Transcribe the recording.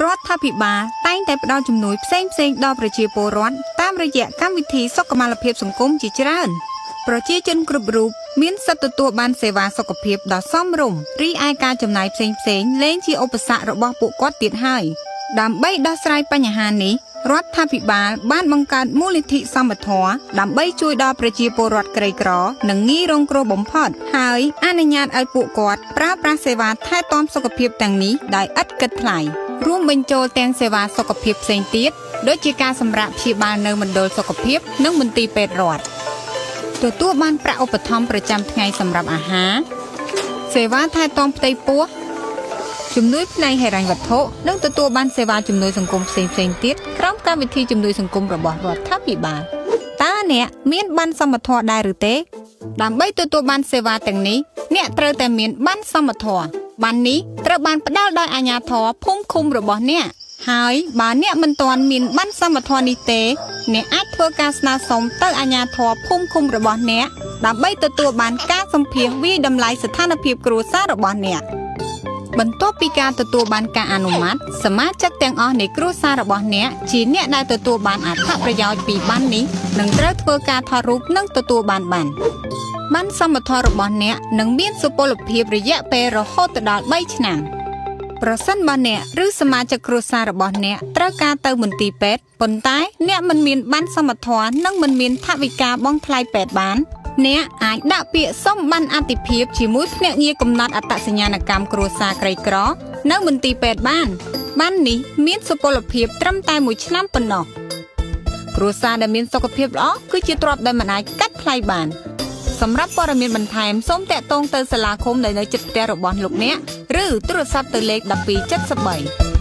រដ្ឋាភិបាលតែងតែផ្ដល់ជំនួយផ្សេងៗដល់ប្រជាពលរដ្ឋតាមរយៈកម្មវិធីសុខុមាលភាពសង្គមជាច្រើនប្រជាជនគ្រប់រូបមានសិទ្ធិទទួលបានសេវាសុខភាពដ៏សមរម្យរីឯការចំណាយផ្សេងៗលែងជាឧបសគ្គរបស់ពួកគាត់ទៀតហើយដើម្បីដោះស្រាយបញ្ហានេះរដ្ឋាភិបាលបានបង្កើតមូលនិធិសម្បធរដើម្បីជួយដល់ប្រជាពលរដ្ឋក្រីក្រនិងងាយរងគ្រោះបំផុតហើយអនុញ្ញាតឲ្យពួកគាត់ប្រើប្រាស់សេវាថែទាំសុខភាពទាំងនេះដោយឥតគិតថ្លៃរួមបញ្ចូលទាំងសេវាសុខភាពផ្សេងទៀតដូចជាការសម្រាកព្យាបាលនៅមណ្ឌលសុខភាពនិងមន្ទីរពេទ្យរដ្ឋទទួលបានប្រាក់ឧបត្ថម្ភប្រចាំថ្ងៃសម្រាប់អាហារសេវាថែទាំផ្ទៃពោះជំនួយផ្នែកហិរញ្ញវត្ថុនិងទទួលបានសេវាជំនួយសង្គមផ្សេងៗទៀតក្រោមកម្មវិធីជំនួយសង្គមរបស់រដ្ឋាភិបាលតើអ្នកមានប័ណ្ណសមត្ថភាពដែរឬទេដើម្បីទទួលបានសេវាទាំងនេះអ្នកត្រូវតែមានប័ណ្ណសមត្ថភាពប័ណ្ណនេះត្រូវបានផ្ដល់ដោយអាជ្ញាធរភូមិឃុំរបស់អ្នកហើយបើអ្នកមិនទាន់មានប័ណ្ណសមត្ថភាពនេះទេអ្នកអាចធ្វើការស្នើសុំទៅអាជ្ញាធរភូមិឃុំរបស់អ្នកដើម្បីទទួលបានការសម្ភាសន៍វាយតម្លៃស្ថានភាពគ្រួសាររបស់អ្នកបន្ទាប់ពីការទទួលបានការអនុម័តសមាជិកទាំងអស់នៃគ្រួសាររបស់អ្នកជាអ្នកដែលទទួលបានអត្ថប្រយោជន៍ពីប័ណ្ណនេះនឹងត្រូវធ្វើការថតរូបនិងទទួលបានប័ណ្ណសមត្ថភាពរបស់អ្នកនឹងមានសុពលភាពរយៈពេលរហូតដល់3ឆ្នាំប្រសិនបើអ្នកឬសមាជិកគ្រួសាររបស់អ្នកត្រូវការទៅមន្ទីរពេទ្យប៉ុន្តែអ្នកមិនមានប័ណ្ណសមត្ថភាពនិងមិនមានថវិកាបង់ថ្លៃពេទ្យបានអ្នកអាចដាក់ពាក្យសុំប័ណ្ណអាទិភាពជាមួយភ្នាក់ងារកំណត់អត្តសញ្ញាណកម្មគ្រួសារក្រីក្រនៅមន្ទីរពេទ្យបានប័ណ្ណនេះមានសុពលភាពត្រឹមតែ1ឆ្នាំប៉ុណ្ណោះគ្រួសារដែលមានសុខភាពល្អគឺជាទ្រព្យដែលមិនអាចកាត់ថ្លៃបានសម្រាប់ព័ត៌មានបន្ថែមសូមតាក់ទងទៅសាលាឃុំដែលនៅជិតផ្ទះរបស់លោកអ្នកឬទូរស័ព្ទទៅលេខ1273